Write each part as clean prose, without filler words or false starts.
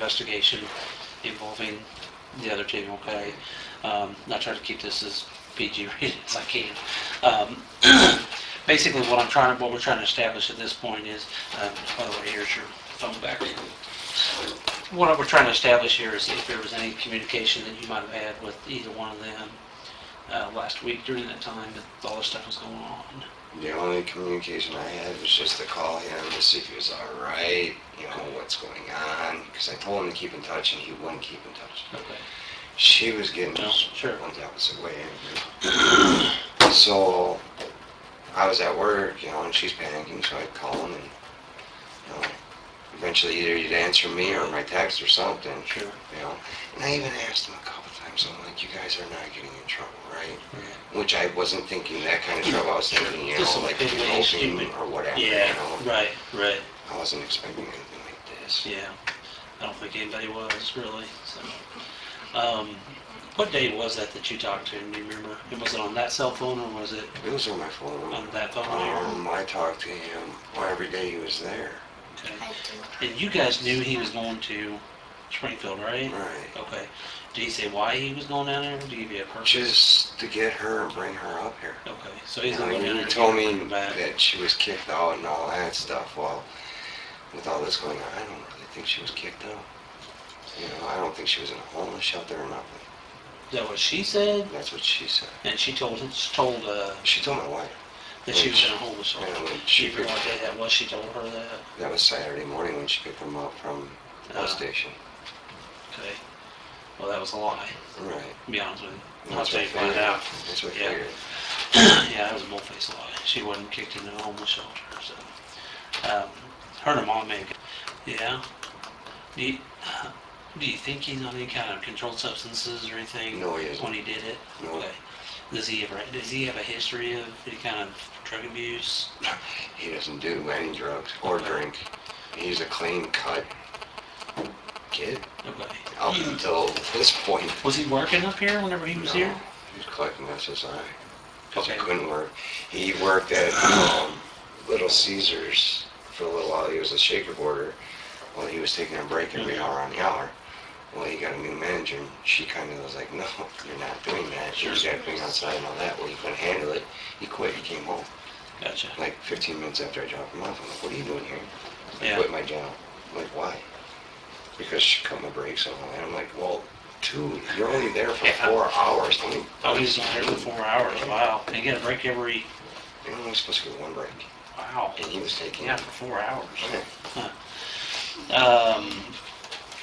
investigation involving the other two, okay? I try to keep this as PG rated as I can. Basically, what we're trying to establish at this point is, by the way, here's your phone back. What we're trying to establish here is if there was any communication that you might have had with either one of them last week during that time that all this stuff was going on. The only communication I had was just to call him to see if he was all right, what's going on, because I told him to keep in touch and he wouldn't keep in touch. Okay. She was getting Well, sure. went the opposite way angry. So I was at work, and she's panicking, so I'd call him, and eventually either he'd answer me or my text or something. Sure. And I even asked him a couple times, I'm like, you guys are not getting in trouble, right? Yeah. Which I wasn't thinking that kind of trouble. I was thinking, like eloping or whatever. Yeah, right. I wasn't expecting anything like this. Yeah, I don't think anybody was, really. So, what day was that you talked to him? Do you remember? Was it on that cell phone or was it? It was on my phone. On that phone? I talked to him every day he was there. Okay. And you guys knew he was going to Springfield, right? Right. Okay. Did he say why he was going down there? Did he give you a purpose? Just to get her and bring her up here. Okay. So he's going down there. He told me that she was kicked out and all that stuff. Well, with all this going on, I don't really think she was kicked out. I don't think she was in a homeless shelter or nothing. Is that what she said? That's what she said. And she told She told my wife. that she was in a homeless shelter. And when she picked what day that was, she told her that? That was Saturday morning when she picked them up from the bus station. Okay. Well, that was a lie. Right. To be honest with you. That's I'll find out. That's what I Yeah. figured. Yeah, that was a bull-faced lie. She wasn't kicked into a homeless shelter, so. Her and her mom made it. Yeah. Do you think he's on any kind of controlled substances or anything? No, he isn't. When he did it? No. Okay. Does he have a history of any kind of drug abuse? He doesn't do any drugs or drink. He's a clean-cut kid. Okay. Up until this point. Was he working up here whenever he was here? He was collecting SSI. Because Okay. he couldn't work. He worked at Little Caesars for a little while. He was a shaker boarder while he was taking a break every hour on the hour. Well, he got a new manager, and she kind of was like, no, you're not doing that. You're stepping outside and all that. Well, he couldn't handle it. He quit. He came home. Gotcha. Like 15 minutes after I dropped him off, I'm like, what are you doing here? I Yeah. quit my job. I'm like, why? Because she cut my brakes on. And I'm like, well, dude, you're only there for 4 hours. Oh, he's not here for 4 hours. Wow. And you get a break every... You're only supposed to get one break. Wow. And he was taking... Yeah, for 4 hours. Okay. Huh.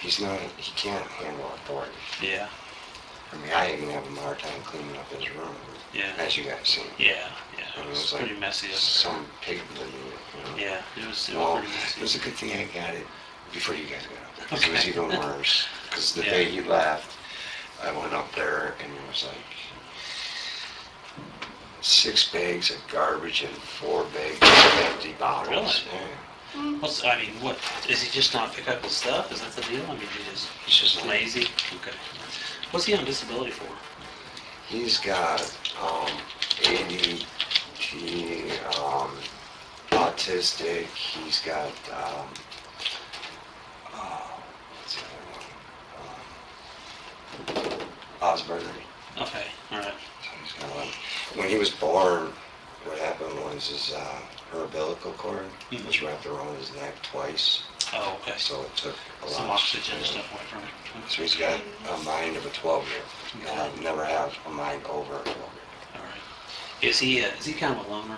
He can't handle authority. Yeah. I mean, I even have a hard time cleaning up his room. Yeah. As you guys seen. Yeah. I mean, It was like pretty messy. Some pig living. Yeah, it was Well, pretty messy. it was a good thing I got it before you guys got up there. 'Cause Okay. it was even worse. Because the Yeah. day you left, I went up there and it was like 6 bags of garbage and 4 bags of empty bottles. Really? Yeah. What, does he just not pick up his stuff? Is that the deal? He's just lazy? Okay. What's he on disability for? He's got ADD, autistic, he's got, what's the other one? Asperger. Okay, alright. So he's got when he was born, what happened was her umbilical cord was wrapped around his neck twice. Oh, okay. So it took a lot Some of oxygen and stuff away from him. So he's got a mind of a 12-year-old. And I've never had a mind over a 12-year-old. Alright. Is he kind of a loner?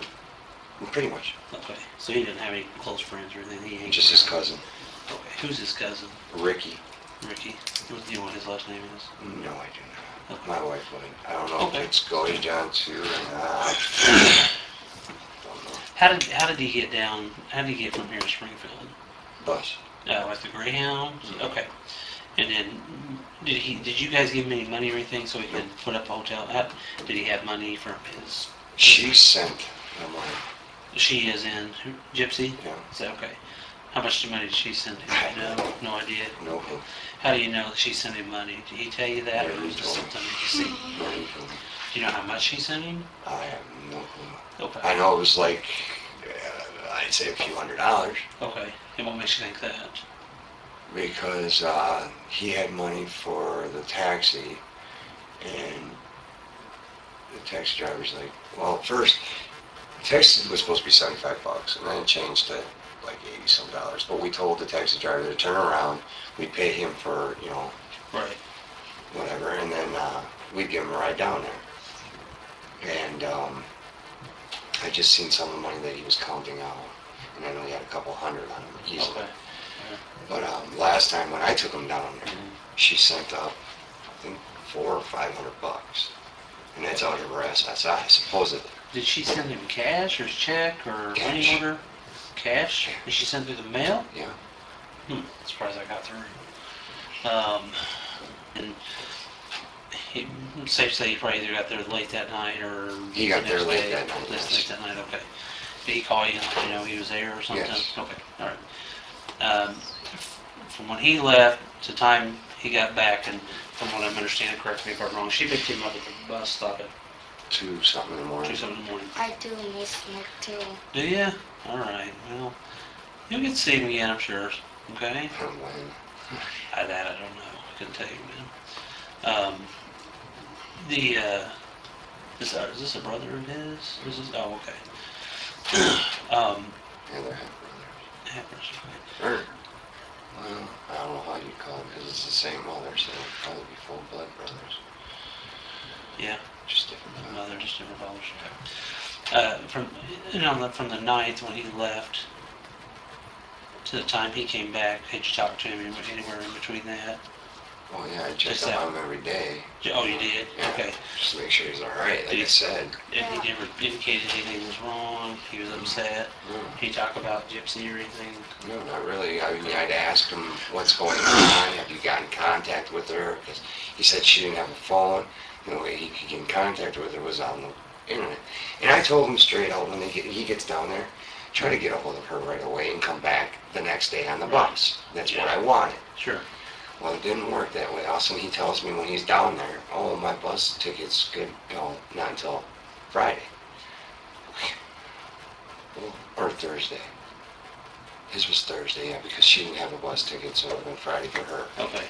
Pretty much. Okay. So he didn't have any close friends or anything? He ain't Just his cousin, Okay. Who's his cousin? Ricky. Ricky? Do you know what his last name is? No, I do not. Okay. My wife would. I don't know Okay. if it's Godejohn too or not. Don't know. How did he get down? How did he get from here to Springfield? Bus. Like the Greyhound? Okay. And then, did you guys give him any money or anything so he could put up a hotel? Did he have money from his... She sent the money. She is in Gypsy? Yeah. Is that okay? How much money did she send him? No idea. No clue. How do you know that she sent him money? Did he tell you that, Yeah, or he was it told me. something that you see? No clue. Do you know how much she sent him? I have no clue. Okay. I know it was like, I'd say a few $100. Okay. And what makes you think that? because he had money for the taxi, and the taxi driver's like, well, first, the taxi was supposed to be $75, and then it changed to like 80 some dollars. But we told the taxi driver to turn around, we'd pay him for, you know, Right. whatever, and then we'd give him a ride down there. And I just seen some of the money that he was counting out, and I know he had a couple hundred on him easily. Okay. But last time when I took him down there, Mhm. she sent up, I think, $400 or $500, and that's out of her SSI, supposedly. Did she send him cash or check or money Cash. order? Cash? Did she send through the mail? Yeah. Surprised I got through. And safe to say he probably either got there late that night or He got the there next late day. that night, Late yes. that night, okay. Did he call you and let you know he was there or something? Yes. Okay, all right. From when he left to time he got back, and from what I'm understanding, correct me if I'm wrong, she picked him up at the bus stop at 2 something in the morning. 2 in the morning. I do miss Nick too. Do ya? All right, well, you'll get to see him again, I'm sure, okay? From when? That I don't know. I couldn't tell you, man. Is this a brother of his? Is this, oh, okay. Yeah, they're half brothers. Or, well, I don't know how you call it, because it's the same mother, so it'd probably be full blood brothers. Yeah, Just different fathers. mother, just different fathers. From the ninth when he left to the time he came back, had you talked to him anywhere in between that? Oh, yeah, I check Just up that- on him every day. Oh, you did? Yeah, Okay. just to make sure he's all right, like Did I he- said. And he never indicated anything was wrong? He was upset? No, Did he talk about Gypsy or anything? no, not really. I mean, I'd ask him what's going on. Have you got in contact with her? Because he said she didn't have a phone. The only way he could get in contact with her was on the internet. And I told him straight out when he gets down there, try to get a hold of her right away and come back the next day on the bus. That's what I wanted. Sure. Well, it didn't work that way. All of a sudden he tells me when he's down there, oh, my bus ticket's good, not until Friday. Well, or Thursday. His was Thursday, yeah, because she didn't have a bus ticket, so it would have been Friday for her. Okay.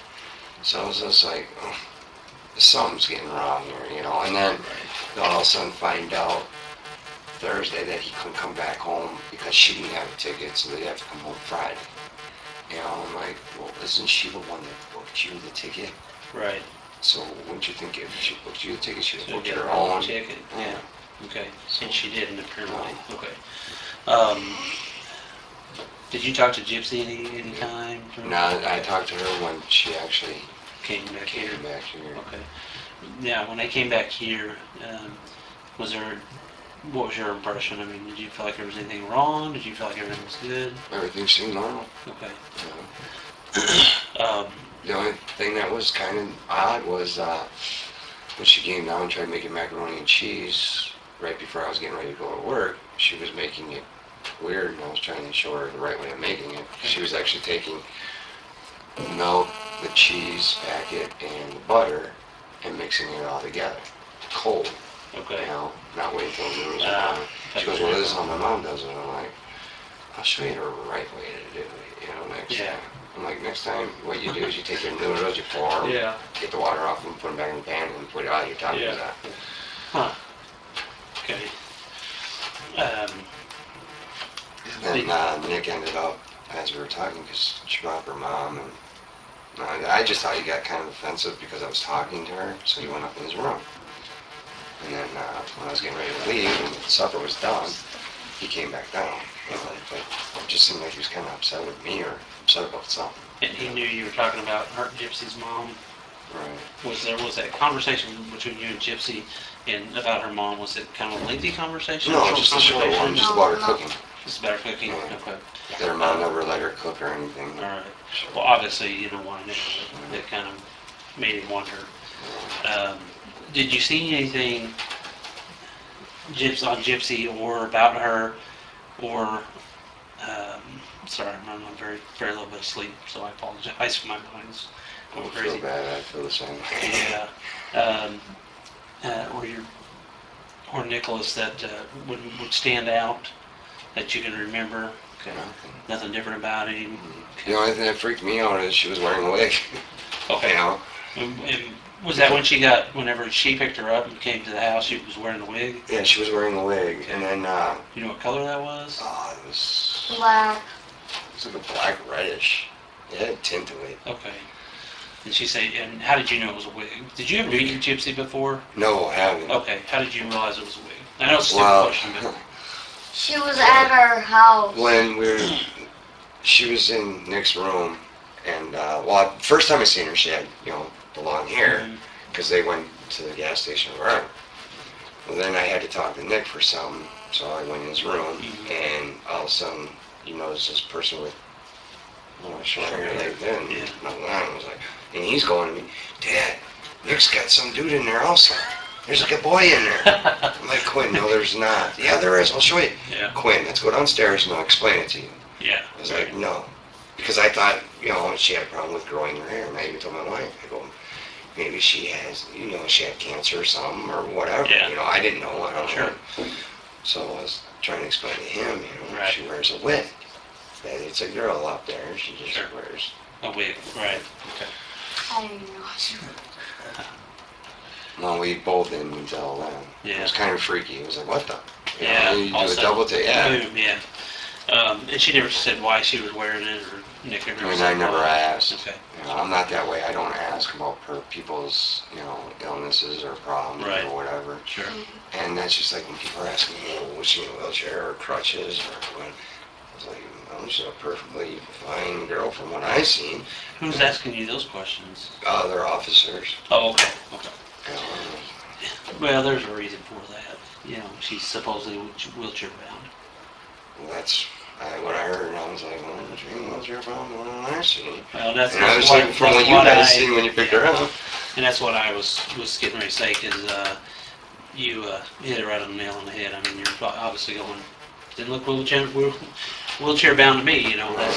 So I was just like, oh, something's getting wrong here, and then all of a sudden find out Thursday that he couldn't come back home because she didn't have a ticket, so they'd have to come home Friday. I'm like, well, isn't she the one that booked you the ticket? Right. So wouldn't you think if she booked you the ticket, she would So book get her her own? ticket, yeah. Okay. And she didn't apparently. No. Okay. Did you talk to Gypsy any time? No, I talked to her when she actually Came back here. came back here. Okay. Yeah, when they came back here, what was your impression? I mean, did you feel like there was anything wrong? Did you feel like everything was good? Everything seemed normal. Okay. you know. The only thing that was kind of odd was when she came down and tried making macaroni and cheese right before I was getting ready to go to work, she was making it weird, and I was trying to show her the right way of making it. She was actually taking milk, the cheese packet, and the butter and mixing it all together, cold. Okay. Not waiting until it was done. She goes, well, this is how my mom does it. I'm like, I'll show you the right way to do it, next Yeah. time. I'm like, next time, what you do is you take your noodles, you pour them, Yeah. get the water off them, put them back in the pan, and put it out your top Yeah. of that. Huh. Okay. And Nick ended up, as we were talking, because she brought up her mom, and I just thought he got kind of offensive because I was talking to her, so he went up in his room. And then when I was getting ready to leave and supper was done, he came back down. But it just seemed like he was kind of upset with me or upset about something. And he knew you were talking about her, Gypsy's mom. Right. Was that conversation between you and Gypsy and about her mom, was it kind of a lengthy conversation? No, just a short one, just about her No. cooking. Just about her cooking? Yeah. Okay. Their mom never let her cook or anything. All right. Well, obviously, you don't want to know. That kind of made him wonder. Did you see anything on Gypsy or about her, or sorry, I'm on very little bit of sleep, so I apologize for my mind's I going don't feel crazy. bad, I feel the same. Yeah. Or Nicholas that would stand out that you can remember, Okay. Nothing. Nothing different about him? The only thing that freaked me out is she was wearing a wig. Okay. You know? And was that whenever she picked her up and came to the house, she was wearing the wig? Yeah, she was wearing a wig. And then, You know what color that was? it was Black. like a black reddish. It had a tint to it. Okay. And she said, and how did you know it was a wig? Did you ever meet Gypsy before? No, I haven't. Okay. How did you realize it was a wig? I know it's a Well, stupid question, but She was at our house. when she was in Nick's room, and first time I seen her, she had, the long hair, because they went to the gas station or wherever. Well, then I had to talk to Nick for something, so I went in his room, and all of a sudden, there's this person with, short hair like that, and Yeah. my line was like, and he's going to me, Dad, Nick's got some dude in there also. There's like a boy in there. I'm like, Quinn, no, there's not. Yeah, there is. I'll show you. Yeah. Quinn, let's go downstairs and I'll explain it to you. yeah. I was like, no. Because I thought, she had a problem with growing her hair. And I even told my wife, I go, maybe she has, she had cancer or something or whatever. Yeah. I didn't know. I don't Sure. know. So I was trying to explain to him, Right. she wears a wig. That it's a girl up there. She just Sure. wears. A wig, right. Okay. I didn't know. Well, we both didn't tell them. Yeah. It was kind of freaky. It was like, what the? Yeah, You do all a of a double take. Yeah. Boom, yeah. And she never said why she was wearing it, or Nick never I mean, said I never why. asked. Okay. I'm not that way. I don't ask about people's, illnesses or problems Right. or whatever. Sure. And that's just like when people are asking me, was she in a wheelchair or crutches or what? I was like, she's a perfectly fine girl from what I've seen. Who's asking you those questions? Other officers. Oh, okay. Okay. You know, Well, there's a reason for that. She's supposedly wheelchair bound. well, that's what I heard. And I was like, well, she ain't wheelchair bound than what I've seen. Well, that's And I was what, like, from what you guys seen when you picked her up. And that's what I was getting ready to say, because you hit it right on the nail on the head. I mean, you're obviously going, didn't look wheelchair bound to me.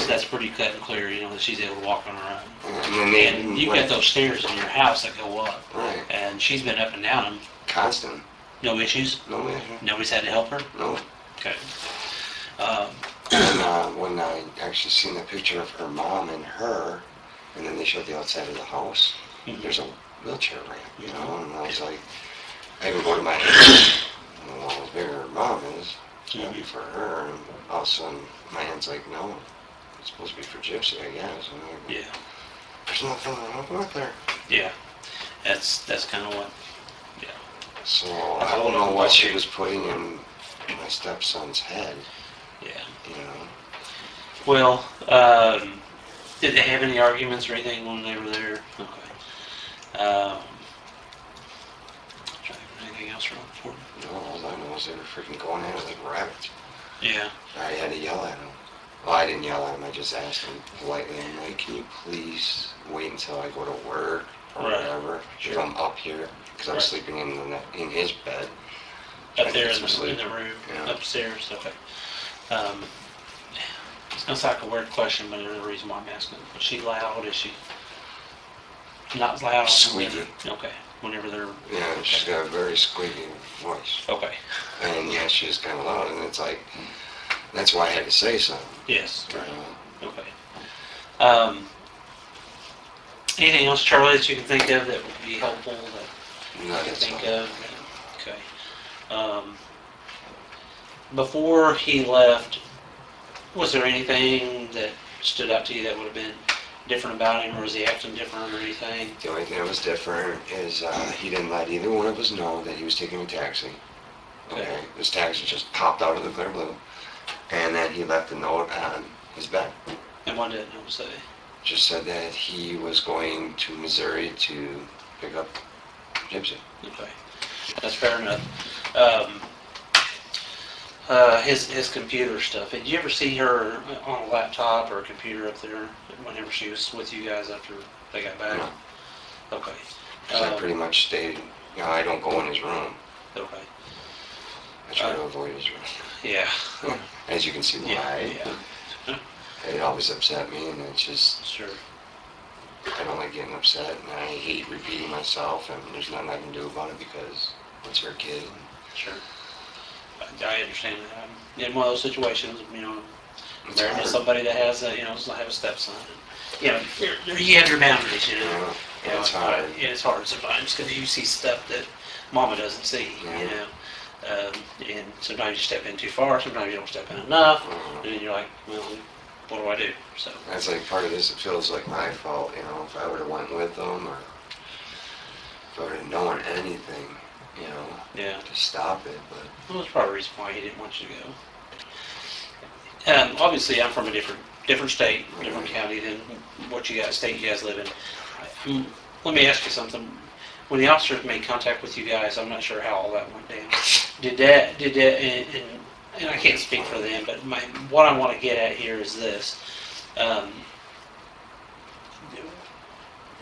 That's pretty cut and clear. That she's able to walk on her own. And then And you've got those stairs in your house that go up, Right. and she's been up and down them. Constant. No issues. No issue. Nobody's had to help her. No. Okay. And when I actually seen the picture of her mom and her, and then they showed the outside of the house, there's a wheelchair ramp, and I was like, I even go to my aunt, how bigger her mom is, it's gotta be for her, and all of a sudden, my aunt's like, no, it's supposed to be for Gypsy, I guess, and I'm like, Yeah. there's nothing wrong with her. Yeah. That's kind of what. Yeah. So, I don't know what she was putting in my stepson's head, Yeah. Well, Well, did they have any arguments or anything when they were there? Okay. Trying to think of anything else wrong for them? all I know is they were freaking going at it like rabbits. Yeah. I had to yell at him. Well, I didn't yell at him. I just asked him politely. I'm like, can you please wait until I go to work or Right. whatever? Sure. If I'm up here, because I'm Right. sleeping in his bed. Up there Trying to in get some the sleep. room, Yeah. upstairs. Okay. It's gonna sound like a weird question, but there's a reason why I'm asking. Was she loud? Is she not loud? Squeaky. Okay. Whenever they're. Yeah, she's got a very squeaky voice. Okay. And yeah, she's kind of loud, and it's like, that's why I had to say something. Yes. you Right. know. Okay. Anything else, Charlie, that you can think of that would be helpful that No, you can that's think all. of? Okay. Before he left, was there anything that stood out to you that would have been different about him, or was he acting different or anything? The only thing that was different is he didn't let either one of us know that he was taking a taxi. Okay. This taxi just popped out of the clear blue. And then he left a note on his bed. And what did it say? Just said that he was going to Missouri to pick up Gypsy. Okay. That's fair enough. His computer stuff. Did you ever see her on a laptop or a computer up there whenever she was with you guys after they got back? No. Okay. 'Cause I pretty much stayed, I don't go in his room. Okay. I try to avoid his room. Yeah. As you can see why. Yeah. It always upset me, and it's just, Sure. I don't like getting upset, and I hate repeating myself, and there's nothing I can do about it because it's her kid. Sure. I understand that. In one of those situations, It's married to hard. somebody that has a, does not have a stepson. You know, you have your boundaries, you know. Yeah, it's hard. It's hard sometimes because you see stuff that mama doesn't see, Yeah. you know. And sometimes you step in too far, sometimes you don't step in enough, and then you're like, well, what do I do? So That's like part of this. It feels like my fault, if I would have went with them or if I would have known anything, yeah, to stop it. But well, that's probably the reason why he didn't want you to go. Obviously, I'm from a different state, different county than what state you guys live in. Let me ask you something. When the officers made contact with you guys, I'm not sure how all that went down. Did that, and I can't speak for them, but what I want to get at here is this.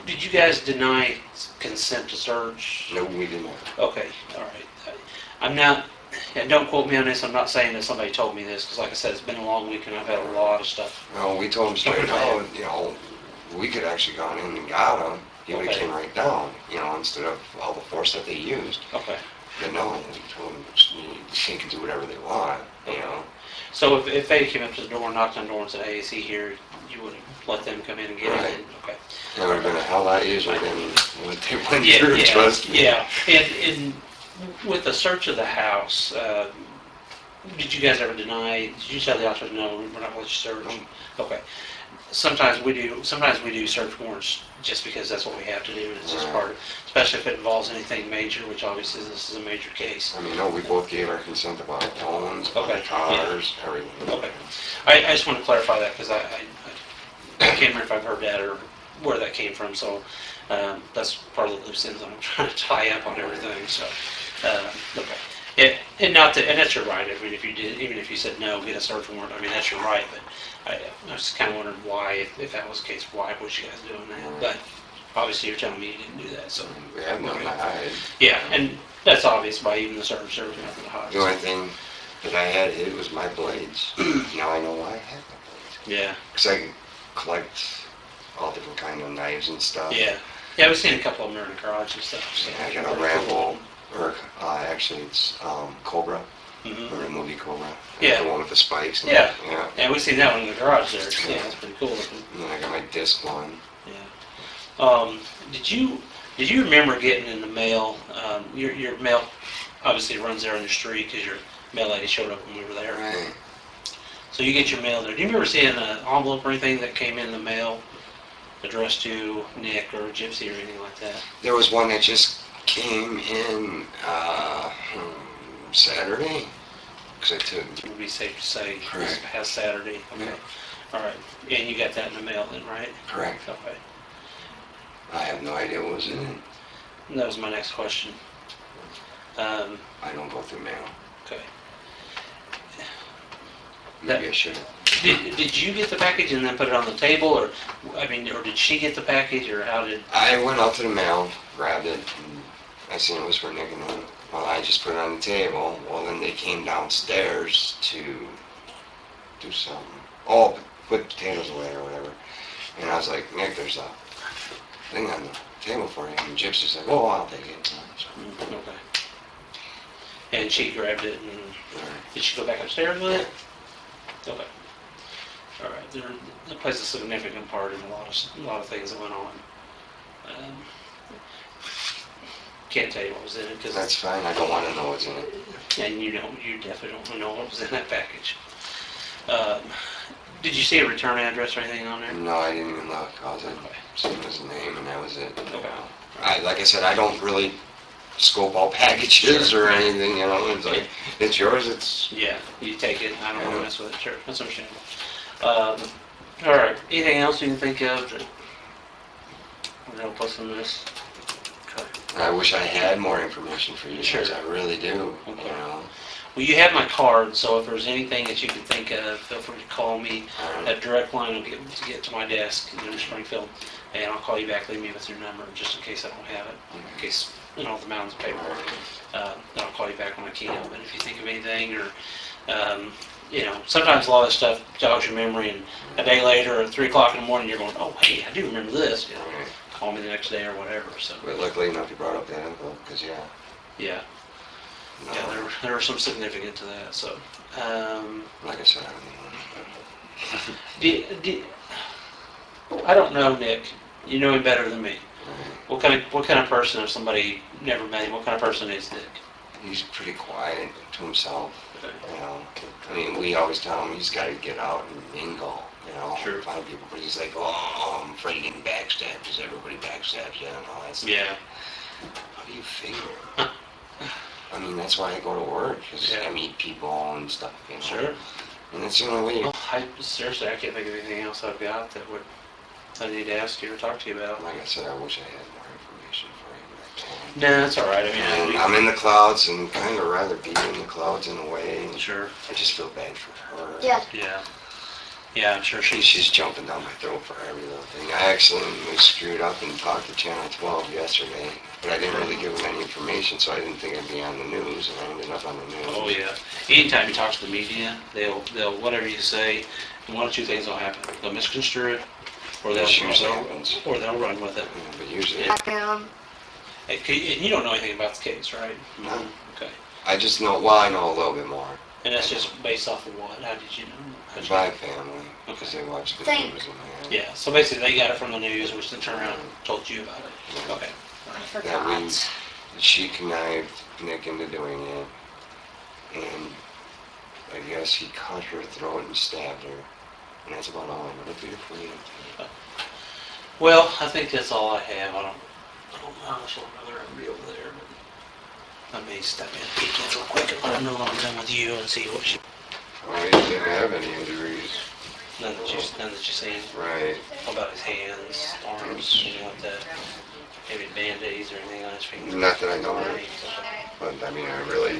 Did you guys deny consent to search? no, we didn't. Okay, all right. I'm not, and don't quote me on this, I'm not saying that somebody told me this, because like I said, it's been a long week and I've had a lot of stuff. No, we told him straight out, we could actually gone in and got him. He would have Okay. came right down, instead of all the force that they used. Okay. But no, we told them they can do whatever they want. So if they came up to the door, knocked on the door and said, hey, is he here, you wouldn't let them come in and get Right. him? Okay. It would have been a hell lot easier than what they went Yeah, through, yeah, trust me. yeah. And with the search of the house, did you guys ever deny, did you tell the officers, no, we're not going to let you search? No. Okay. Sometimes we do search warrants just because that's what we have to do, and it's just Right. part of, especially if it involves anything major, which obviously this is a major case. I mean, no, we both gave our consent about our phones, about Okay, our cars, everything. Okay. I just want to clarify that because I can't remember if I've heard that or where that came from, so that's part of the loose ends I'm trying to tie up on everything, so, okay. And that's your right, I mean, even if you said no, get a search warrant, I mean, that's your right, but I was kind of wondering why, if that was the case, why was you guys doing that? But obviously you're telling me you didn't do that, so. We have nothing to hide. Yeah, and that's obvious by even the search, there was nothing to hide. The only thing that I had hid was my blades. Now I know why I had my blades. Yeah, Because I can collect all different kind of knives and stuff. yeah. Yeah, we've seen a couple of them in the garage and stuff, so. I got a Rambo, or actually it's Cobra, Mhm. or a movie Cobra. Yeah. The one with the spikes. And Yeah. Yeah. Yeah, we've seen that one in the garage there. Yeah, that's pretty cool looking. And then I got my disc one. Yeah. Did you remember getting in the mail, your mail obviously runs there on the street because your mail lady showed up when we were there. Right. So you get your mail there. Do you remember seeing an envelope or anything that came in the mail addressed to Nick or Gypsy or anything like that? There was one that just came in Saturday. Because I took. It would be safe to say Correct. this past Saturday. Okay. Yeah. All right. And you got that in the mail then, right? Correct. Okay. I have no idea what was in it. And that was my next question. I don't go through mail. Okay. Maybe I should have. Did you get the package and then put it on the table, or did she get the package, or how did? I went out to the mail, grabbed it, and I seen it was for Nick and him. Well, I just put it on the table. Well, then they came downstairs to do something. Oh, put potatoes away or whatever. And I was like, Nick, there's a thing on the table for you. And Gypsy's like, oh, I'll take it. So, Okay. And she grabbed it, and all right. did she go back upstairs with it? Okay. All right. That plays a significant part in a lot of things that went on. Can't tell you what was in it because That's fine. I don't want to know what's in it. and you definitely don't know what was in that package. Did you see a return address or anything on there? No, I didn't even look. I was like, Okay. seeing his name, and that was it. Okay. Like I said, I don't really scope all packages or anything, It's like, it's yours, it's... Yeah, you take it. I don't want Yeah. to mess with it. Sure, that's understandable. All right. Anything else you can think of that would help us in this? Okay. I wish I had more information for you guys. Sure. I really do, Okay. All Well, you have my card, so if there's anything that you can think of, feel free to call me. right. That direct line will get to my desk in Springfield, and I'll call you back, leave me with your number, just in case I don't have it, in case, the mountains of paperwork. Then I'll call you back when I can. But if you think of anything, or, sometimes a lot of stuff jogs your memory, and a day later, or 3 o'clock in the morning, you're going, oh, hey, I do remember this. Right. Call me the next day or whatever, so, But luckily enough, you brought up that info, because yeah. no, Yeah, there was some significance to that, so, like I said, I don't know. I don't know Nick. You know him better than me. What kind of person, if somebody never met him, what kind of person is Nick? He's pretty quiet to himself. Okay. You know, I mean, we always tell him he's got to get out and mingle. You know, Sure. find people. But he's like, oh, I'm afraid of getting backstabbed because everybody backstabs you and all that stuff. Yeah. How do you figure? I mean, that's why I go to work, because Yeah. I meet people and stuff, you know. Sure. And that's the only way you... Well, seriously, I can't think of anything else I've got that I need to ask you or talk to you about. Like I said, I wish I had more information for you, but I don't. No, that's all right. I And mean, I'm in the clouds and kind of rather be in the clouds in a way. And sure. I just feel bad for her. Yeah. Yeah. Yeah, I'm sure She's jumping down my throat for every little thing. I accidentally screwed up and talked to Channel 12 yesterday, but I didn't really give them any information, so I didn't think I'd be on the news, and I ended up on the news. Oh yeah. Anytime you talk to the media, they'll whatever you say, one or two things will happen. They'll misconstrue it, or That usually happens. they'll run with it. Yeah, but usually, And you don't know anything about the case, right? no. Okay. I just know, well, I know a little bit more. And that's just based off of what? How did you know? My family, because they watch the Thank- news and that. Yeah. So basically, they got it from the news, which then turned around and told you about it. Okay. I That we, forgot. she connived Nick into doing it, and I guess he cut her throat and stabbed her, and that's about all I'm gonna do for you. Well, I think that's all I have. I don't know how much longer I'll be over there, but I may step in and peek in real quick and let them know I'm done with you and see what Oh, he didn't have any injuries. none that you seen. Right. How about his hands, arms, anything like that? Maybe band-aids or anything on his fingers? Not that I know of. But I mean, I really,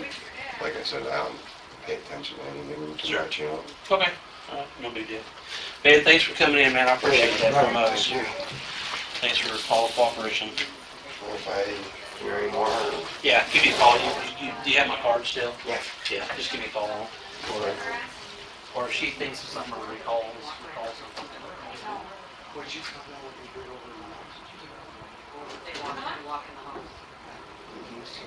like I said, I don't pay attention to anything too Sure. much, you know. Okay, alright, no big deal. Man, thanks for coming in, man, I appreciate that very much. Thank you. Thanks for all the cooperation. Well, if I hear any more, Yeah, give me a call. Do you have my card still? yeah. Yeah, just give me a call on it. Or if she thinks of something or recalls something. Would you come down with me over the They want to walk in the home. house?